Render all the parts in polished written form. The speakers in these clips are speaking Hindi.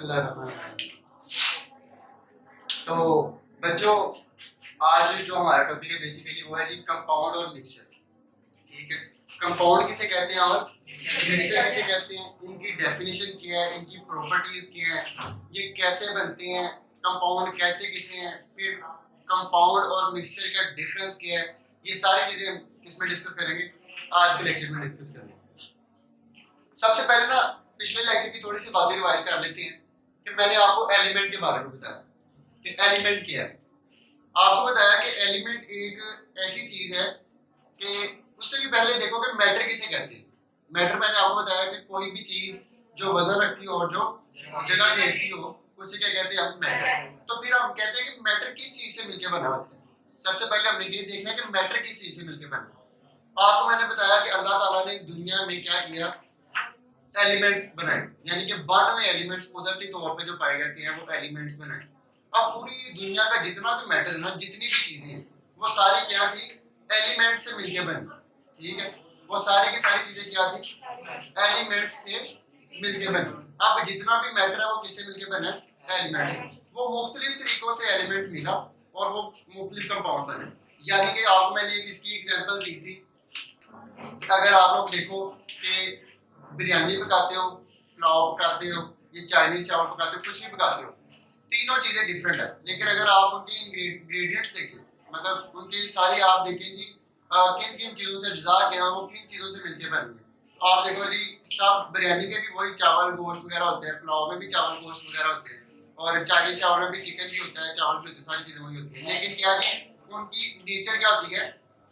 बिस्मिल्लाहिर्रहमानिर्रहीम। तो बच्चों, आज जो हमारा टॉपिक है बेसिकली वो है जी कंपाउंड और मिक्सचर। ठीक है, कंपाउंड किसे कहते हैं और मिक्सचर किसे कहते हैं, इनकी डेफिनेशन क्या है, इनकी प्रॉपर्टीज क्या है, ये कैसे बनते हैं, कंपाउंड कहते किसे हैं, फिर कंपाउंड और मिक्सचर का डिफरेंस क्या है, ये सारी चीजें इसमें डिस्कस करेंगे, आज के लेक्चर में डिस्कस करेंगे। सबसे पहले ना पिछले लेक्चर की थोड़ी सी बातें रिवाइज कर लेते हैं कि मैंने आपको एलिमेंट के बारे में बताया कि एलिमेंट क्या है। आपको बताया कि एलिमेंट एक ऐसी चीज है कि उससे भी पहले देखो कि मैटर किसे कहते हैं। मैटर मैंने आपको बताया कि कोई भी चीज जो वजन रखती हो और जो जगह घेरती हो उसे क्या कहते हैं, हम मैटर। तो फिर हम कहते हैं कि मैटर किस चीज से मिलकर बना होता है। सबसे पहले हमने ये देखना है कि मैटर किस चीज से मिलकर बना। आपको मैंने बताया कि अल्लाह ताला ने दुनिया में क्या किया, एलिमेंट्स बनाए, यानी कि वन में एलिमेंट्स कुदरती तौर पे जो पाए जाते हैं वो एलिमेंट्स बनाए। अब पूरी दुनिया का जितना भी मैटर है ना, जितनी भी चीजें हैं वो सारी क्या थी, एलिमेंट से मिलके बनी। ठीक है, वो सारी की सारी चीजें क्या थी, एलिमेंट्स से मिलके बनी। अब जितना भी मैटर है वो किससे मिलके बना, एलिमेंट्स से। वो मुख्तलिफ तरीकों से एलिमेंट मिला और वो मुख्तलिफ कंपाउंड बने। यानी कि आपको मैंने इसकी एग्जांपल दी थी, अगर आप लोग देखो कि बिरयानी पकाते हो, पुलाव पकाते हो, ये चाइनीज चावल पकाते हो, कुछ भी पकाते हो, तीनों चीजें डिफरेंट है। लेकिन अगर आप उनके इंग्रेडिएंट्स देखें, मतलब उनकी सारी आप देखें जी किन किन चीजों से अज्जा क्या है, वो किन चीजों से मिलके बन गए। तो आप देखो जी, सब बिरयानी में भी वही चावल गोश्त वगैरह होते हैं, पुलाव में भी चावल गोश्त वगैरह होते हैं, और चाइनीज चावल में भी चिकन भी होता है, चावल भी होते हैं, सारी चीजें वही होती है। लेकिन क्या है, उनकी नेचर क्या होती है,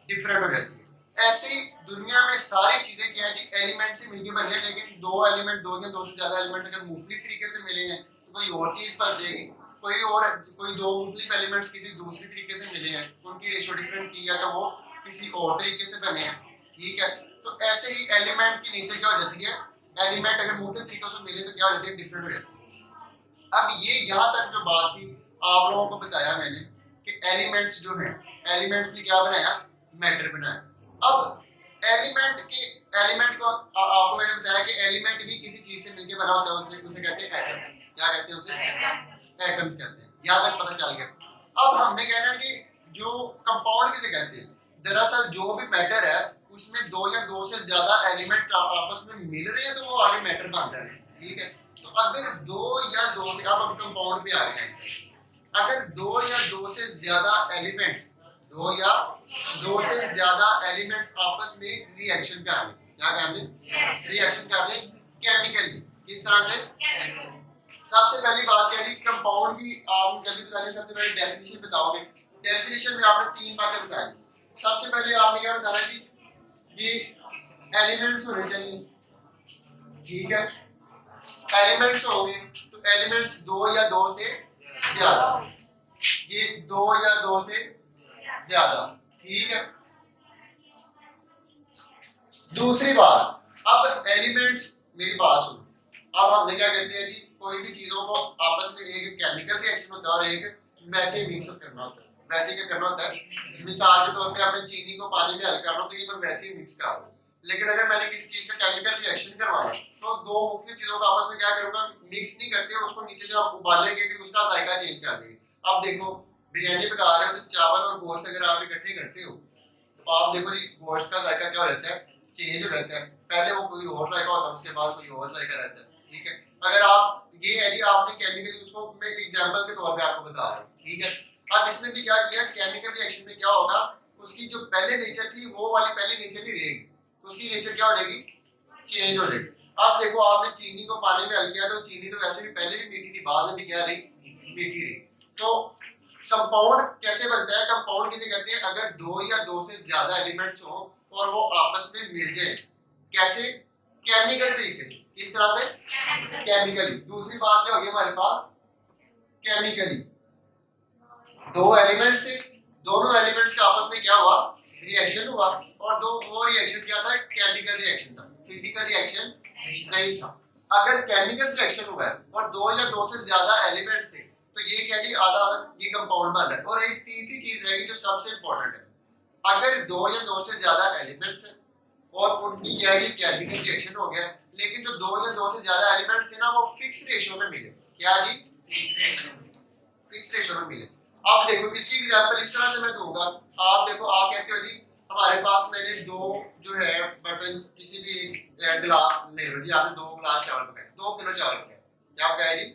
डिफरेंट हो जाती है। ऐसी दुनिया में सारी चीजें क्या है जी, एलिमेंट से मिलके बनी है। लेकिन दो एलिमेंट, दो या दो से ज्यादा एलिमेंट अगर मुख्तलिफ तरीके से मिले हैं तो कोई और चीज बन जाएगी। कोई दो मुख्तलिफ एलिमेंट्स किसी दूसरी तरीके से मिले हैं, उनकी रेशो डिफरेंट की है तो वो किसी और तरीके से बने हैं। ठीक है, तो ऐसे ही एलिमेंट की नेचर क्या हो जाती है, एलिमेंट अगर मुख्तलिफ तरीकों से मिले तो क्या हो जाती है, डिफरेंट हो जाती है। अब ये यहाँ तक जो बात थी आप लोगों को बताया मैंने कि एलिमेंट्स जो है, एलिमेंट्स ने क्या बनाया, मैटर बनाया। अब एलिमेंट को आपको मैंने बताया कि एलिमेंट भी किसी चीज से मिलकर बना होता है, उसे कहते हैं एटम। क्या कहते हैं उसे, एटम्स कहते हैं। यहाँ तक पता चल गया। अब हमने कहना कि जो कंपाउंड किसे कहते हैं, दरअसल जो भी मैटर है उसमें दो या दो से ज्यादा एलिमेंट आपस में मिल रहे हैं तो वो आगे मैटर बन रहे हैं। ठीक है, तो अगर दो या दो से, अब कंपाउंड पे आ गए हैं, अगर दो या दो से ज्यादा एलिमेंट्स, दो या दो से ज्यादा एलिमेंट्स आपस में रिएक्शन कर लें, क्या कर लें, रिएक्शन कर लें केमिकली। किस तरह से, सबसे पहली बात क्या है, कंपाउंड की आप जब भी बताएंगे सबसे पहले डेफिनेशन बताओगे। डेफिनेशन में आपने तीन बातें बताई। सबसे पहले आपने क्या बताना कि ये एलिमेंट्स होने चाहिए। ठीक है, एलिमेंट्स होंगे तो एलिमेंट्स दो या दो से ज्यादा, ये दो या दो से ज्यादा। ठीक है, दूसरी बात, अब एलिमेंट्स मेरी बात सुनो। अब हमने क्या करते हैं कि कोई भी चीजों को आपस में एक केमिकल रिएक्शन होता है और एक वैसे मिक्स करना होता है। वैसे क्या करना होता है, मिसाल के तौर पे आपने चीनी को पानी में हल करना तो ये मैं वैसे ही मिक्स कर रहा हूँ। लेकिन अगर मैंने किसी चीज का केमिकल रिएक्शन करवाया तो दो मुख्तलिफ चीजों को आपस में क्या करूंगा, मिक्स नहीं करते, उसको नीचे से आप उबालेंगे कि उसका जायका चेंज कर देंगे। अब देखो, बिरयानी पका रहे हो तो चावल और गोश्त अगर आप इकट्ठे करते हो तो आप देखो जी, गोश्त का जायका क्या हो जाता है, चेंज हो जाता है। पहले वो कोई और जायका होता है, उसके बाद कोई और जायका रहता है। ठीक है, अगर आप ये है जी, आपने केमिकल, उसको मैं एग्जांपल के तौर पे आपको बता रहा हूँ। ठीक है, अब इसमें भी क्या किया, केमिकल रिएक्शन में क्या होगा, उसकी जो पहले नेचर थी वो वाली पहले नेचर नहीं रहेगी, उसकी नेचर क्या हो जाएगी, चेंज हो जाएगी। अब देखो, आपने चीनी को पानी में हल किया तो चीनी तो वैसे भी पहले भी मीठी थी, बाद में भी क्या रही, मीठी रही। तो कंपाउंड कैसे बनता है, कंपाउंड किसे कहते हैं, अगर दो या दो से ज्यादा एलिमेंट्स हो और वो आपस में मिल जाए। कैसे, केमिकल तरीके से। किस तरह से, केमिकली। दूसरी बात क्या होगी हमारे पास, केमिकली। दो एलिमेंट्स थे, दोनों एलिमेंट्स के आपस में क्या हुआ, रिएक्शन हुआ, और दो वो रिएक्शन क्या था, केमिकल रिएक्शन था, फिजिकल रिएक्शन नहीं था। अगर केमिकल रिएक्शन हुआ है और दो या दो से ज्यादा एलिमेंट्स थे तो ये क्या जी, आधा ये कंपाउंड बन रहा है। और एक तीसरी चीज रहेगी जो सबसे इंपॉर्टेंट है, अगर दो या दो से ज्यादा एलिमेंट्स हैं और उनकी क्या है, केमिकल रिएक्शन हो गया, लेकिन जो दो या दो से ज्यादा एलिमेंट्स थे ना वो फिक्स रेशियो में मिले। क्या जी? फिक्स रेशो में मिले। अब देखो इसकी एग्जांपल इस तरह से मैं दूंगा, आप देखो आप कहते हो जी हमारे पास मैंने दो जो है बर्तन किसी भी गिलास ले लो जी, आपने 2 गिलास चावल पकाए, 2 किलो चावल पकाए, क्या पकाया जी?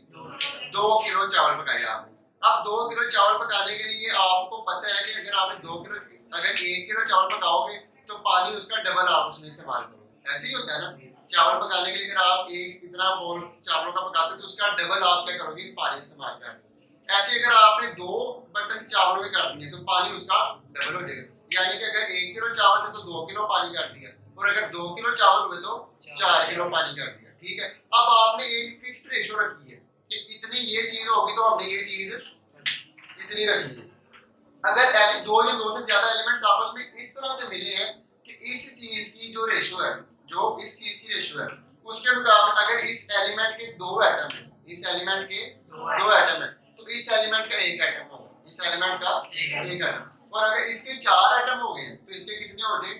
2 किलो चावल पकाए आपने। अब 2 किलो चावल पकाने के लिए आपको पता है कि अगर आपने 2 किलो, अगर 1 किलो चावल पकाओगे तो पानी उसका डबल आप उसमें इस्तेमाल करोगे, ऐसे ही होता है ना। चावल पकाने के लिए अगर आप एक इतना बोल चावलों का पकाते हो तो उसका डबल आप क्या करोगे? पानी इस्तेमाल करोगे। ऐसे अगर आपने 2 बर्तन चावलों में कर दिए तो पानी उसका डबल हो जाएगा, यानी कि अगर 1 किलो चावल थे तो 2 किलो पानी कर दिया, और अगर 2 किलो चावल हुए तो 4 किलो पानी कर दिया, ठीक है। अब आपने एक फिक्स रेशो रखी है कि इतनी ये चीज होगी तो हमने ये चीज इतनी रखनी है। अगर 2 या 2 से ज्यादा एलिमेंट्स आपस में इस तरह से मिले हैं कि इस चीज की जो रेशो है, जो इस चीज की रेशो है उसके मुकाबले अगर इस एलिमेंट के 2 एटम है, इस एलिमेंट के 2 एटम है तो इस एलिमेंट का 1 एटम होगा, इस एलिमेंट का 1 एटम, और अगर इसके 4 एटम हो गए तो इसके कितने हो गए?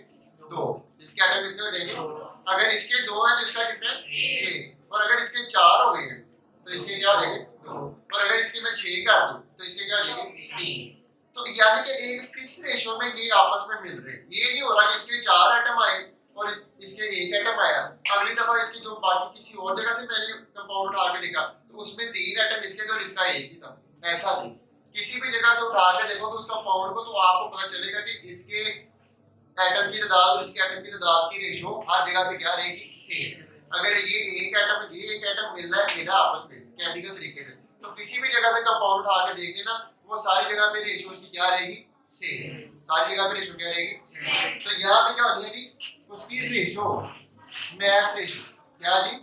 2। इसके एटम कितने हो जाएंगे? अगर इसके 2 है तो इसका कितने? 1। और अगर इसके 4 हो गए तो इसके क्या हो जाएंगे? 2। और अगर इसके मैं 6 कर दूं तो इसके क्या हो जाएंगे? 3। तो यानी कि एक फिक्स रेशो में ये आपस में मिल रहे हैं। ये नहीं हो रहा कि इसके 4 एटम आए और इसके 1 एटम आया, अगली दफा इसकी जो बाकी किसी और जगह से मैंने कंपाउंड उठा के देखा तो उसमें 3 एटम इसके तो इसका 1 ही था। ऐसा नहीं, किसी भी जगह से उठा के देखो तो उसका कंपाउंड को तो आपको पता चलेगा कि इसके एटम की तादाद और इसके एटम की तादाद की रेशो हर जगह पे क्या रहेगी? सेम। अगर ये एक एटम मिल रहा है इधर आपस में केमिकल तरीके से, तो किसी भी जगह से कंपाउंड उठा के देख लेना वो सारी जगह पे रेशो उसकी क्या रहेगी? सेम। सारी जगह पे रेशो क्या रहेगी? सेम। तो यहाँ पे क्या होनी है जी? उसकी रेशो, मैस रेशो, क्या जी?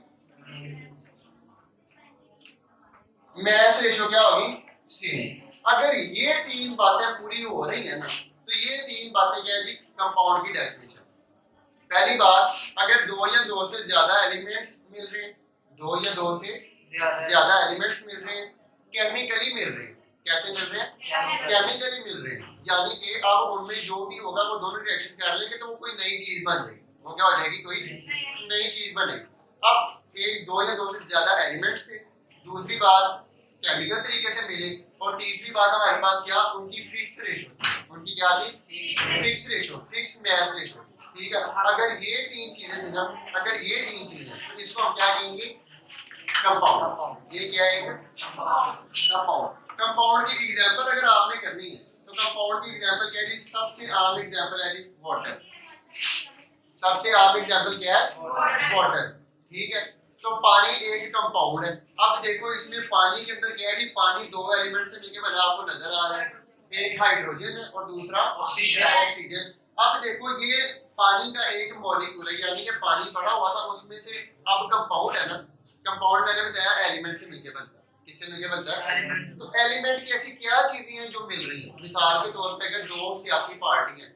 मैस रेशो क्या होगी? सेम। अगर ये 3 बातें पूरी हो रही है ना तो ये 3 बातें क्या है जी? कंपाउंड की डेफिनेशन। पहली बात, अगर 2 या 2 से ज्यादा एलिमेंट्स मिल रहे हैं, 2 या 2 से ज्यादा एलिमेंट्स मिल रहे हैं, केमिकली मिल रहे हैं। कैसे मिल रहे हैं? केमिकली मिल रहे हैं, यानी कि अब उनमें जो भी होगा वो दोनों रिएक्शन कर लेंगे तो वो कोई नई चीज बन जाएगी। वो क्या हो जाएगी? कोई नई चीज बनेगी। अब एक 2 या 2 से ज्यादा एलिमेंट्स थे, दूसरी बात केमिकल तरीके से मिले, और तीसरी बात हमारे पास क्या? उनकी फिक्स रेशो। उनकी क्या थी? Fix ratio, fix mass ratio, ठीक है। अगर ये 3 चीजें थी ना, अगर ये 3 चीजें तो इसको हम क्या कहेंगे? कंपाउंड। ये क्या है? कंपाउंड। कंपाउंड की एग्जांपल अगर आपने करनी है तो कंपाउंड की एग्जांपल क्या है जी? सबसे आम एग्जांपल है जी वाटर। सबसे आम एग्जांपल क्या है? वाटर, ठीक है। तो पानी एक कंपाउंड है। अब देखो इसमें पानी के अंदर क्या है जी? पानी 2 एलिमेंट से मिलके बना, आपको नजर आ रहा है, एक हाइड्रोजन है और दूसरा ऑक्सीजन। अब देखो ये पानी का एक मॉलिक्यूल है, यानी कि पानी पड़ा हुआ था उसमें से, अब कंपाउंड है ना, कंपाउंड मैंने बताया एलिमेंट से मिलके बनता है। किससे मिलके बनता है? तो एलिमेंट की ऐसी क्या चीजें हैं जो मिल रही हैं? मिसाल के तौर पे अगर 2 सियासी पार्टी हैं,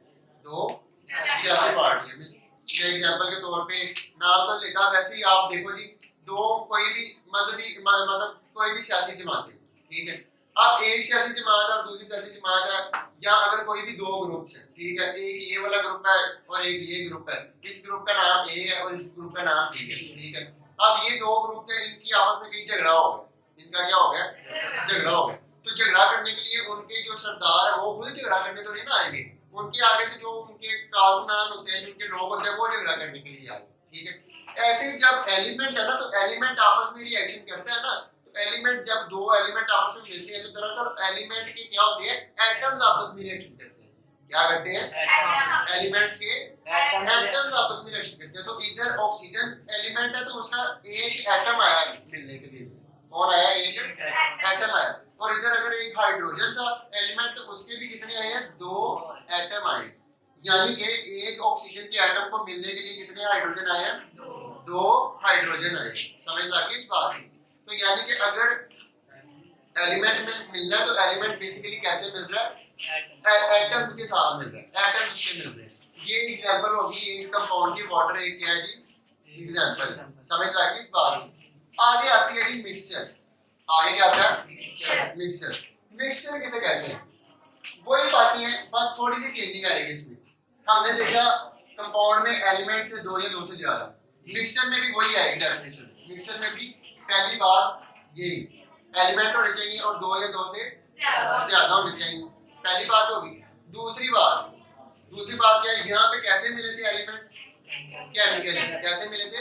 2 सियासी पार्टी है, एग्जांपल के तौर पे नाम तो लिखा, वैसे ही आप देखो जी 2 कोई भी मजहबी मतलब कोई भी सियासी जमात है, ठीक है। अब एक सियासी जमात और दूसरी सियासी जमात है, या अगर कोई भी 2 ग्रुप्स हैं, ठीक है, एक ये वाला ग्रुप है और एक ये ग्रुप है, इस ग्रुप का नाम ए है और इस ग्रुप का नाम बी है, ठीक है। अब ये 2 ग्रुप थे, इनकी आपस में कहीं झगड़ा हो गया, इनका क्या हो गया? झगड़ा हो गया। तो झगड़ा करने के लिए उनके जो सरदार है वो खुद झगड़ा करने तो नहीं ना आएंगे, उनके आगे से जो उनके कारकुनान होते हैं, जिनके लोग होते हैं, वो झगड़ा करने के लिए आए, ठीक है। ऐसे ही जब एलिमेंट है ना, तो एलिमेंट आपस में रिएक्शन करते हैं ना, तो एलिमेंट जब 2 एलिमेंट आपस में मिलते हैं तो दरअसल एलिमेंट के क्या होते हैं? एटम्स आपस में रिएक्शन करते हैं। क्या करते हैं? एलिमेंट्स के एटम्स आपस में रिएक्शन करते हैं। तो इधर ऑक्सीजन एलिमेंट है तो उसका एक एटम आया मिलने के लिए, कौन आया? एक एटम आया। और इधर अगर एक हाइड्रोजन था एलिमेंट तो उसके भी कितने आए हैं? 2 एटम आए, यानी कि एक ऑक्सीजन के एटम को मिलने के लिए कितने हाइड्रोजन आए हैं? 2 हाइड्रोजन आए। समझ लगी इस बात की? तो यानी कि अगर एलिमेंट में मिलना है तो एलिमेंट बेसिकली कैसे मिल रहा है? एटम्स के साथ मिल रहा है, एटम्स उसके मिल रहे हैं। ये एग्जांपल होगी एक कंपाउंड की, वाटर एक क्या है जी? एग्जांपल। समझ लगी इस बात की? आगे आती है जी मिक्सचर। आगे क्या आता है? मिक्सचर। मिक्सचर किसे कहते हैं? वही बातें हैं, बस थोड़ी सी चेंजिंग आएगी इसमें। हमने देखा कंपाउंड में एलिमेंट से 2 या 2 से ज्यादा, मिक्सचर में भी वही आएगी डेफिनेशन। मिक्सचर में भी पहली बात यही एलिमेंट होने चाहिए और 2 या 2 से ज्यादा होने चाहिए। पहली बात होगी। दूसरी बात क्या है, यहाँ पे कैसे मिले थे एलिमेंट्स? केमिकली। कैसे मिले थे?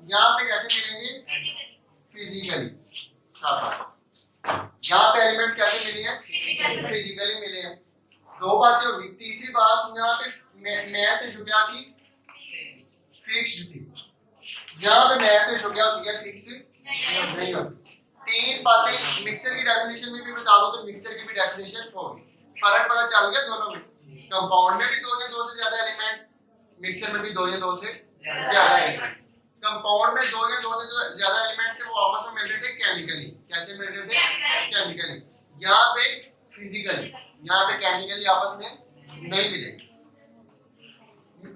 यहाँ पे कैसे मिलेंगे? फिजिकली। यहाँ पे एलिमेंट्स कैसे मिले हैं? फिजिकली मिले हैं। दो बातें होगी। तीसरी बात, यहाँ पे मैथ रेशो क्या थी? फिक्स्ड थी। यहाँ पे मैथ रेशो क्या होती है? फिक्स नहीं होती। तीन बातें मिक्सर की डेफिनेशन में भी बता दो तो मिक्सर की भी डेफिनेशन होगी। फर्क पता चल गया दोनों में? कंपाउंड में भी 2 या 2 से ज्यादा एलिमेंट्स, मिक्सर में भी 2 या 2 से ज्यादा एलिमेंट्स। कंपाउंड में 2 या 2 से जो ज्यादा एलिमेंट्स है वो आपस में मिल रहे थे केमिकली। कैसे मिल रहे थे? केमिकली। यहाँ पे फिजिकली। यहाँ पे केमिकली आपस में नहीं मिलेंगे।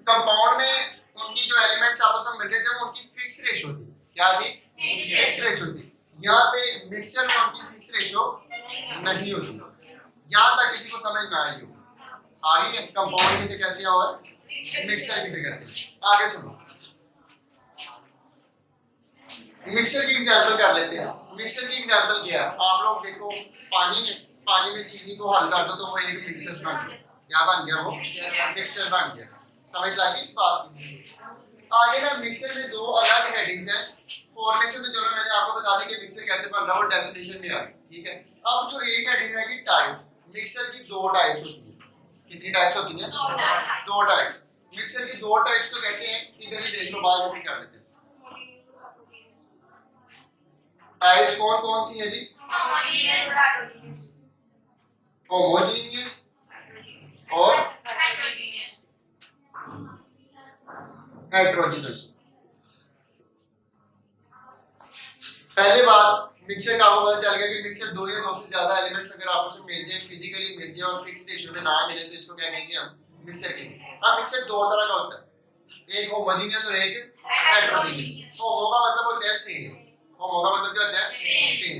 कंपाउंड में उनकी जो एलिमेंट्स आपस में मिल रहे थे वो उनकी फिक्स रेशो थी। क्या थी? फिक्स रेशो थी। यहाँ पे मिक्सचर में उनकी फिक्स रेशो नहीं होती। यहाँ तक किसी को समझ ना आई हो? आगे कंपाउंड किसे कहते हैं और मिक्सचर किसे कहते हैं? आगे सुनो। मिक्सचर की एग्जांपल कर लेते हैं। मिक्सचर की एग्जांपल क्या है? आप लोग देखो, पानी में चीनी को हल कर दो तो वो एक मिक्सचर बन गया। क्या बन गया? वो मिक्सचर बन गया। समझ लगी इस बात की? आगे ना मिक्सचर में 2 अलग हेडिंग्स हैं। फॉर्मेशन तो चलो मैंने आपको बता दी कि मिक्सचर कैसे बन रहा है, वो डेफिनेशन में आ गई। ठीक है। अब जो एक हेडिंग है कि टाइप्स, मिक्सचर की 2 टाइप्स होती हैं। कितनी टाइप्स होती हैं? 2 टाइप्स। मिक्सचर की 2 टाइप्स को कहते हैं, इधर ही देख लो, बाद में कर लेते हैं। टाइप्स कौन कौन सी है जी? होमोजेनियस और हेटेरोजेनस। पहले बात, मिक्सचर का आपको पता चल गया कि मिक्सचर 2 या 2 से ज्यादा एलिमेंट्स अगर आपस में मिल जाए, फिजिकली मिल जाए और फिक्स रेशियो में ना मिले तो इसको क्या कहेंगे हम? मिक्सचर कहेंगे। अब मिक्सचर 2 तरह का होता है, एक होमोजेनियस और एक हेटेरोजेनस। होमो का मतलब होता है सेम। होमो का मतलब क्या होता है? सेम।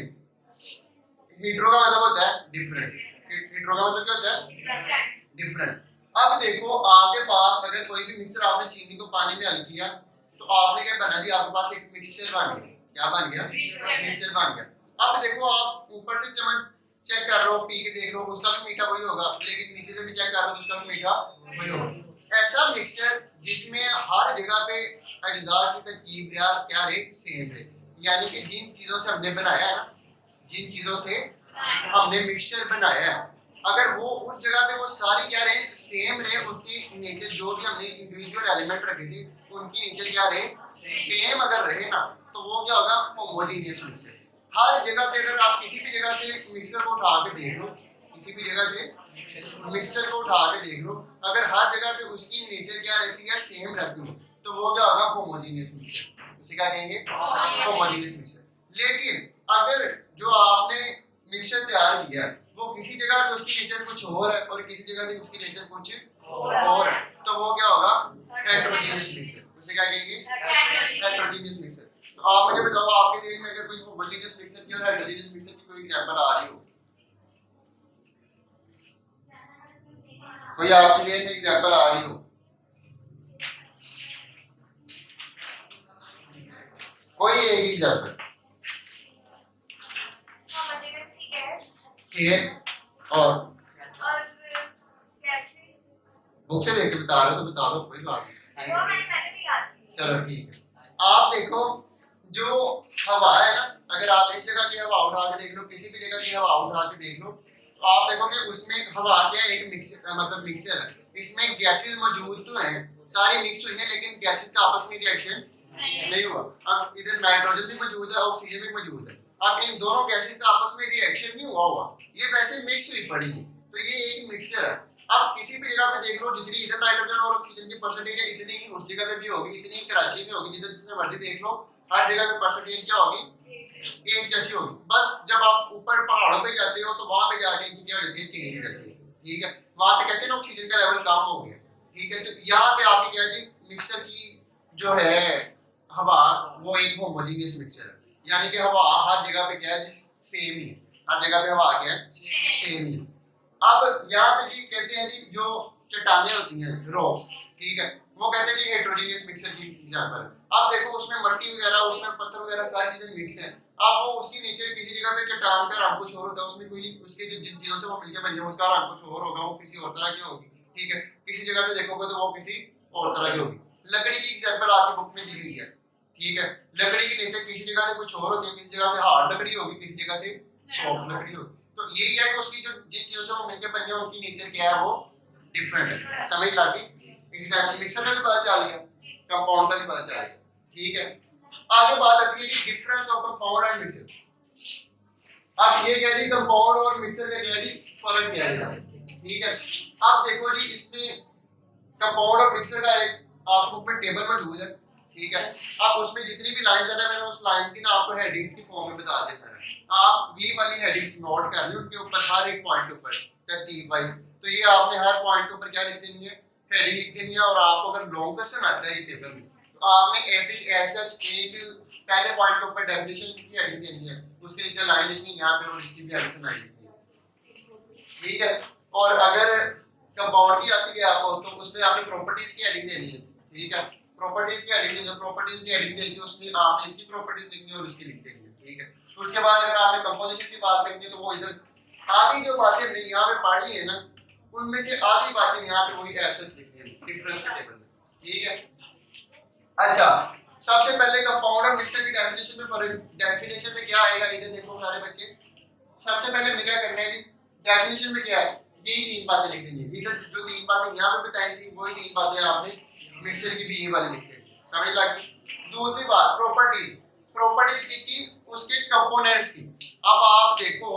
हेटेरो का मतलब होता है डिफरेंट। हेटेरो का मतलब क्या होता है? डिफरेंट। अब देखो, आपके पास अगर कोई भी मिक्सचर, आपने चीनी को पानी में हल किया तो आपने क्या बना दिया? आपके पास एक मिक्सचर बन गया। क्या बन गया? मिक्सचर बन गया। अब देखो, आप ऊपर से चेक कर रहे हो, पी के देख लो, उसका भी मीठा वही होगा, लेकिन नीचे से भी चेक कर रहे हो, उसका भी मीठा वही होगा। ऐसा मिक्सचर जिसमें हर जगह पे अज्जा की तरकीब क्या रहे? सेम रहे। यानी कि जिन चीजों से हमने बनाया है, जिन चीजों से हमने मिक्सचर बनाया है, अगर वो उस जगह पे वो सारी क्या रहे? सेम रहे। उसकी नेचर जो भी हमने इंडिविजुअल एलिमेंट रखे थे उनकी नेचर क्या रहे? सेम अगर रहे ना, तो वो क्या होगा? Homogeneous mixture. हर जगह पे अगर आप किसी भी जगह से मिक्सचर को उठा के देख लो, किसी भी जगह से मिक्सचर को उठा के देख लो, अगर हर जगह पे उसकी नेचर क्या रहती है? सेम रहती है, तो वो क्या होगा? Homogeneous mixture. उसे क्या कहेंगे? Homogeneous mixture. लेकिन अगर जो आपने मिक्सचर तैयार किया वो किसी जगह पे उसकी नेचर कुछ और है और किसी जगह से उसकी नेचर कुछ और है, तो वो क्या होगा? Heterogeneous mixture. उसे क्या कहेंगे? Heterogeneous mixture. तो आप मुझे बताओ, आपके ज़हन में अगर कोई होमोजेनियस मिक्सचर की और हेटेरोजेनियस मिक्सचर की कोई एग्जांपल आ रही हो, कोई आपके ज़हन में एग्जांपल आ रही हो, कोई एक एग्जांपल? और बुक से देख के बता रहे हो तो बता दो, कोई बात नहीं। चलो ठीक है। आप देखो, जो हवा है ना, अगर आप इस जगह की हवा उठा के देख लो, किसी भी जगह की हवा उठा के देख लो, तो आप देखोगे उसमें हवा क्या एक मिक्सचर है। इसमें गैसेस मौजूद तो हैं, सारी मिक्स हुई हैं, लेकिन गैसेस का आपस में रिएक्शन नहीं हुआ। अब इधर नाइट्रोजन भी मौजूद है, ऑक्सीजन भी मौजूद है। अब इन दोनों गैसेस का आपस में रिएक्शन नहीं हुआ, ये वैसे मिक्स हुई पड़ी है, तो ये एक मिक्सचर है। अब किसी भी जगह पे देख लो, जितनी इधर नाइट्रोजन और ऑक्सीजन की परसेंटेज है, इतनी ही उस जगह पे भी होगी, इतनी ही कराची में होगी, जितने मर्जी देख लो, हर जगह पे परसेंटेज क्या होगी? एक जैसी होगी। बस जब आप ऊपर पहाड़ों पे जाते हो तो वहां पे जाके इनकी क्या होती है? चेंज हो जाती है। ठीक है। वहां पे कहते हैं ना ऑक्सीजन का लेवल कम हो गया। ठीक है। तो यहाँ पे आपकी क्या है? मिक्सचर की जो है हवा, वो एक होमोजेनियस मिक्सचर है। यानी कि हवा हर जगह पे क्या है? सेम ही है। हर जगह पे हवा क्या है? सेम ही है। अब यहाँ पे जी कहते हैं जी, जो चट्टानें होती हैं, रॉक्स, ठीक है, वो कहते हैं कि हेटेरोजेनियस मिक्सचर की एग्जांपल है। अब देखो, उसमें मट्टी वगैरह, उसमें पत्थर वगैरह सारी चीजें मिक्स हैं, अब वो उसकी नेचर किसी जगह पे चट्टान का रंग कुछ और होता है, उसमें कोई उसके जो जिन चीजों से वो मिलकर बनी है उसका रंग कुछ और होगा, वो किसी और तरह की होगी, ठीक है। किसी जगह से देखोगे तो वो किसी और तरह की होगी। लकड़ी की एग्जांपल आपकी बुक में दी हुई है, ठीक है। लकड़ी की नेचर किसी जगह से कुछ और होती है, किसी जगह से हार्ड लकड़ी होगी, किसी जगह से सॉफ्ट लकड़ी होगी। तो यही है कि उसकी जो जिन चीजों से वो मिलकर बनी है उनकी नेचर क्या है, वो डिफरेंट है। समझ लगी? एग्जांपल मिक्सर में भी पता चल गया, कंपाउंड का भी पता चल गया, ठीक है। आगे बात आती है कि difference of compound and mixer. अब ये कह रही कंपाउंड और मिक्सर का कह रही फर्क क्या है, ठीक है। अब देखो जी, इसमें कंपाउंड और मिक्सर का एक आपको में टेबल मौजूद है, ठीक है। आप उसमें जितनी भी लाइंस है ना, मैंने उस लाइंस की ना आपको हेडिंग्स की फॉर्म में बता दिया सारा। आप ये वाली हेडिंग्स नोट कर लें, उनके ऊपर हर एक पॉइंट के ऊपर तरतीब वाइज। तो ये आपने हर पॉइंट के ऊपर क्या लिख देनी है, हेडिंग लिख देनी है। और आपको अगर लॉन्ग क्वेश्चन आता है ये पेपर में, तो आपने ऐसे एक पहले पॉइंट के ऊपर डेफिनेशन की हेडिंग देनी है, उसके नीचे लाइन लिखनी है यहाँ पे, और इसकी भी आगे से लाइन लिखनी है, ठीक है। और अगर कंपाउंड की आती है आपको, तो उसमें आपने प्रॉपर्टीज की हेडिंग देनी है, ठीक है। प्रॉपर्टीज की हेडिंग देनी है, प्रॉपर्टीज की हेडिंग देके उसमें आपने इसकी प्रॉपर्टीज लिखनी है और इसकी लिख देनी है, ठीक है। तो उसके बाद अगर आपने कंपोजिशन की बात करनी है, तो वो इधर आधी जो बातें हमने यहाँ पे पढ़ी है ना, उनमें से आधी बातें यहाँ पे वही एसेस लिखनी है डिफरेंस के टेबल में, ठीक है। अच्छा, सबसे पहले कंपाउंड और मिक्सर की डेफिनेशन में फर्क, डेफिनेशन में क्या आएगा, इधर देखो सारे बच्चे। सबसे पहले हमने क्या करना है जी, डेफिनेशन में क्या है, यही तीन बातें लिख देंगे। इधर जो तीन बातें यहाँ पे बताई थी, वही तीन बातें आपने मिक्सचर की भी ये वाली लिख देंगे। समझ लगी? दूसरी बात, प्रॉपर्टीज। प्रॉपर्टीज किसकी? उसके कंपोनेंट्स की। अब आप देखो,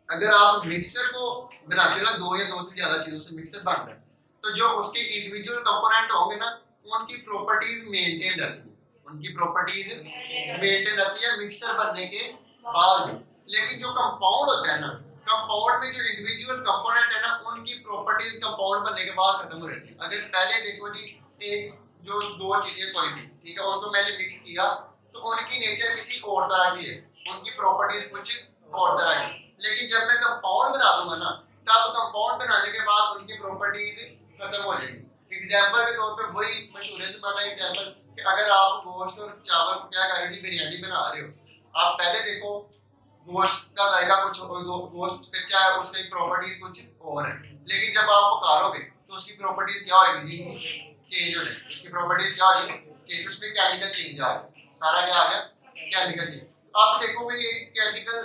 अगर आप मिक्सचर को बनाते हो ना, दो या दो से ज्यादा चीजों से मिक्सचर बन रहा है, तो जो उसके इंडिविजुअल कंपोनेंट होंगे ना, उनकी प्रॉपर्टीज मेंटेन रहती है, उनकी प्रॉपर्टीज मेंटेन रहती है मिक्सचर बनने के बाद भी। लेकिन जो कंपाउंड होता है ना, कंपाउंड में जो इंडिविजुअल कंपोनेंट है ना, उनकी प्रॉपर्टीज कंपाउंड बनने के बाद खत्म हो जाती है। अगर पहले देखो जी, एक जो दो चीजें कोई भी, ठीक है, उनको मैंने मिक्स किया, तो उनकी नेचर किसी और तरह की है, उनकी प्रॉपर्टीज कुछ और तरह की। लेकिन जब मैं कंपाउंड बना दूंगा ना, तब कंपाउंड बनाने के बाद उनकी प्रॉपर्टीज खत्म हो जाएगी। एग्जांपल के तौर पे वही मशहूर ज़माना एग्जांपल कि अगर आप गोश्त और चावल को क्या कर रहे हो, बिरयानी बना रहे हो, आप पहले देखो गोश्त का जायका कुछ, जो गोश्त कच्चा है उसकी प्रॉपर्टीज कुछ और है, लेकिन जब आप पकाओगे तो उसकी प्रॉपर्टीज क्या हो जाएगी, चेंज हो जाएगी। उसकी प्रॉपर्टीज क्या हो जाएगी, चेंज, उसमें केमिकल चेंज आ गया, सारा क्या आ गया, केमिकल चेंज। आप देखोगे ये केमिकल,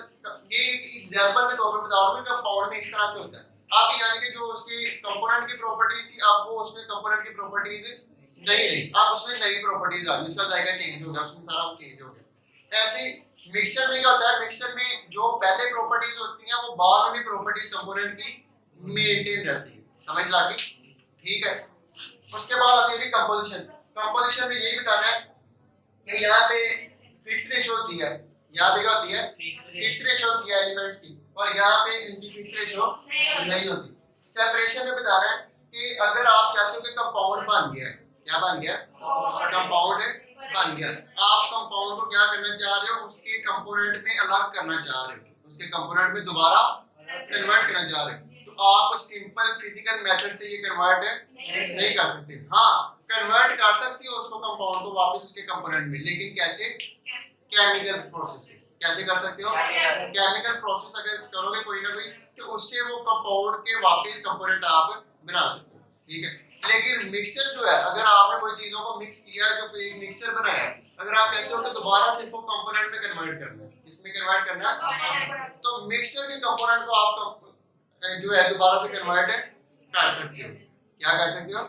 ये एक एग्जांपल के तौर पे बता रहा हूं कि कंपाउंड में इस तरह से होता है। आप यानी कि जो उसकी कंपोनेंट की प्रॉपर्टीज थी, आप वो उसमें कंपोनेंट की प्रॉपर्टीज नहीं रही, आप उसमें नई प्रॉपर्टीज आ गई, उसका जायका चेंज हो गया, उसमें सारा कुछ चेंज हो गया। ऐसे मिक्सचर में क्या होता है, मिक्सचर में जो पहले प्रॉपर्टीज होती हैं वो बाद में प्रॉपर्टीज कंपोनेंट की मेंटेन रहती है। समझ लगी? ठीक है। उसके बाद आती है कंपोजिशन। कंपोजिशन में यही बताना है कि यहाँ पे फिक्स रेशो होती है, यहाँ पे क्या होती है, फिक्स रेशो होती है एलिमेंट्स की, और यहाँ पे इनकी फिक्स रेशो नहीं होती। सेपरेशन में बताना है कि अगर आप चाहते हो कि कंपाउंड बन गया, क्या बन गया, कंपाउंड बन गया, आप कंपाउंड को क्या करना चाह रहे हो, उसके कंपोनेंट में अलग करना चाह रहे हो, उसके कंपोनेंट में दोबारा कन्वर्ट करना चाह रहे हो, तो आप सिंपल फिजिकल मेथड से ये कन्वर्ट नहीं कर सकते। हाँ, कन्वर्ट कर सकते हो उसको कंपाउंड को वापस उसके कंपोनेंट में, लेकिन कैसे, केमिकल प्रोसेस से। कैसे कर सकते हो, केमिकल प्रोसेस अगर करोगे कोई ना कोई, तो उससे वो कंपाउंड के वापस कंपोनेंट आप बना सकते हो, ठीक है। लेकिन मिक्सचर जो है, अगर आपने कोई चीजों को मिक्स किया, जो कोई एक मिक्सचर बनाया, अगर आप कहते हो कि दोबारा से इसको कंपोनेंट में कन्वर्ट करना है, इसमें कन्वर्ट करना है, तो मिक्सचर के कंपोनेंट को आप जो है दोबारा से कन्वर्ट कर सकते हो। क्या कर सकते हो,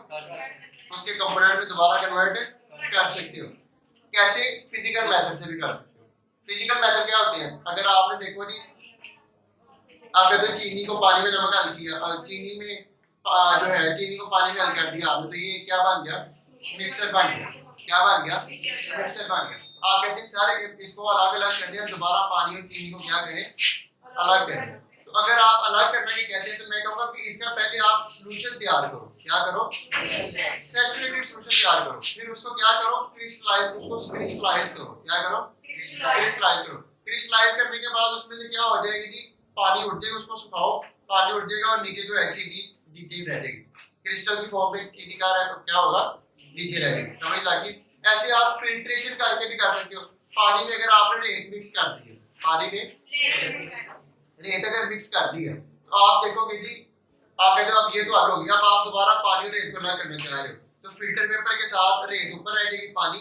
उसके कंपोनेंट में दोबारा कन्वर्ट कर सकते हो। कैसे, फिजिकल मेथड से भी कर सकते हो। फिजिकल मेथड क्या होते हैं, अगर आपने देखो जी, आप कहते हो चीनी को पानी में नमक हल किया, और चीनी में जो है चीनी को पानी में हल कर दिया आपने, तो ये क्या बन गया, मिक्सचर बन गया। क्या बन गया, मिक्सचर बन गया। आप कहते हैं सारे इसको अलग अलग कर दिया, दोबारा पानी और चीनी को क्या करें, अलग करें। तो अगर आप अलग करने की कहते हैं, तो मैं कहूँगा कि इसका पहले आप सॉल्यूशन तैयार करो। क्या करो, सैचुरेटेड सॉल्यूशन तैयार करो, फिर उसको क्या करो, क्रिस्टलाइज, उसको क्रिस्टलाइज करो। क्या करो, क्रिस्टलाइज करो। क्रिस्टलाइज करने के बाद उसमें से क्या हो जाएगी जी, पानी उठ जाएगा, उसको सुखाओ, पानी उठ जाएगा, और नीचे जो एचसीडी नीचे ही रह जाएगी, क्रिस्टल की फॉर्म में चीनी का क्या होगा, नीचे रहेगी। समझ लगी? ऐसे आप फिल्ट्रेशन करके भी कर सकते हो। पानी में अगर आपने रेत मिक्स कर दी है, पानी में रेत अगर मिक्स कर दी है तो आप देखोगे जी, आप कहते हो अब ये तो हल हो गया, अब आप दोबारा पानी और रेत को अलग करना चाह रहे हो तो फिल्टर पेपर के साथ रेत ऊपर रह जाएगी, पानी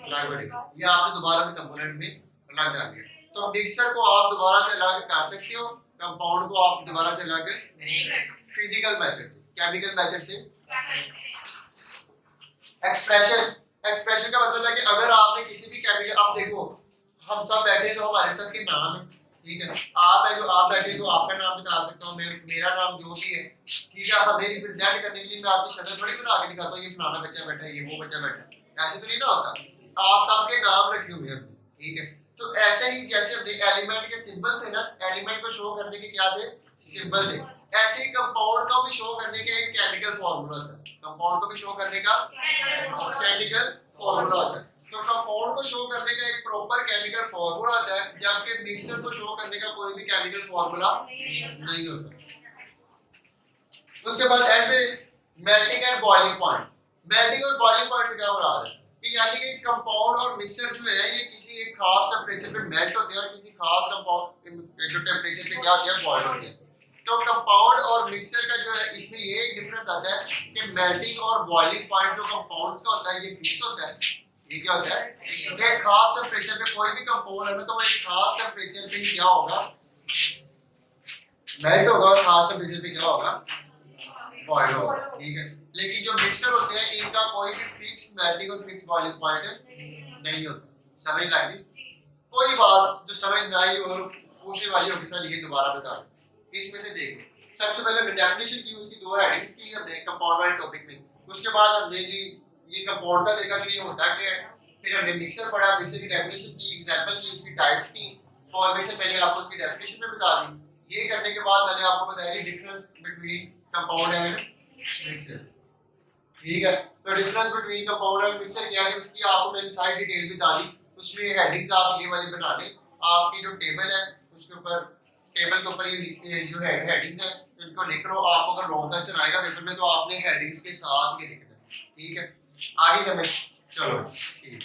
अलग बढ़ेगा। ये आपने दोबारा से कंपोनेंट में अलग डाल दिया। तो मिक्सर को आप दोबारा से अलग कर सकते हो, कंपाउंड को आप दोबारा से अलग फिजिकल मेथड से, केमिकल मेथड से। एक्सप्रेशन का मतलब है कि अगर आपने किसी भी केमिकल, आप देखो हम सब बैठे तो हमारे सबके नाम है, ठीक है, आप है जो आप बैठे तो आपका नाम बता सकता हूँ, मेरा नाम जो भी है, ठीक है। हमें रिप्रेजेंट करने के लिए मैं आपकी शक्ल थोड़ी बना के दिखाता हूँ, ये फलाना बच्चा बैठा है, ये वो बच्चा बैठा है, ऐसे तो नहीं ना होता। आप सबके नाम रखे हुए हैं, ठीक है। तो ऐसे ही जैसे अपने एलिमेंट के सिंबल थे ना, एलिमेंट को शो करने के क्या थे, सिंबल थे, ऐसे ही कंपाउंड को भी शो करने का एक केमिकल फार्मूला था, कंपाउंड को भी शो करने का केमिकल फार्मूला होता है। तो कंपाउंड को शो करने का एक प्रॉपर केमिकल फार्मूला होता है, जबकि मिक्सर को शो करने का कोई भी केमिकल फार्मूला नहीं होता। उसके बाद एंड पे melting and boiling point. Melting और बॉइलिंग पॉइंट से क्या मुराद है कि यानी कि कंपाउंड और मिक्सर जो है ये किसी एक खास टेंपरेचर पे मेल्ट होते हैं और किसी खास कंपाउंड जो टेंपरेचर पे क्या होते हैं, बॉयल होते हैं। तो कंपाउंड और मिक्सर का जो है इसमें ये एक डिफरेंस आता है कि मेल्टिंग और बॉइलिंग पॉइंट जो कंपाउंड्स का होता है ये फिक्स होता है, ये क्या होता है, एक खास टेंपरेचर पे कोई भी कंपाउंड है ना तो वो एक खास टेंपरेचर पे ही क्या होगा, मेल्ट होगा, और खास टेंपरेचर पे क्या होगा, बॉयल होगा, ठीक है। लेकिन जो मिक्सर होते हैं इनका कोई भी फिक्स मेल्टिंग और फिक्स बॉइलिंग पॉइंट नहीं होता। समझ लगी? कोई बात जो समझ ना आई और पूछने वाली होगी सर ये दोबारा बता दो। इसमें से देखो, सबसे पहले हमने डेफिनेशन की, उसकी दो हेडिंग्स की हमने कंपाउंड वाले टॉपिक में। उसके बाद हमने जी ये कंपाउंड का देखा कि ये होता है, फिर हमने मिक्सर पढ़ा, मिक्सर की डेफिनेशन की, एग्जांपल की, उसकी टाइप्स की, फॉर्मेशन मैंने आपको उसकी डेफिनेशन में बता दी। ये करने के बाद मैंने आपको बताया कि difference between compound and mixer, ठीक है। तो difference between compound and mixer क्या है उसकी आपको मैंने सारी डिटेल बता दी। उसमें हेडिंग्स आप ये वाली बना लें, आपकी जो टेबल है उसके ऊपर, टेबल के ऊपर ये जो हेडिंग्स है इनको लिख लो। आपको अगर लॉन्ग क्वेश्चन आएगा पेपर में तो आपने हेडिंग्स के साथ ही लिखना है, ठीक है। आगे समझ, चलो ठीक है।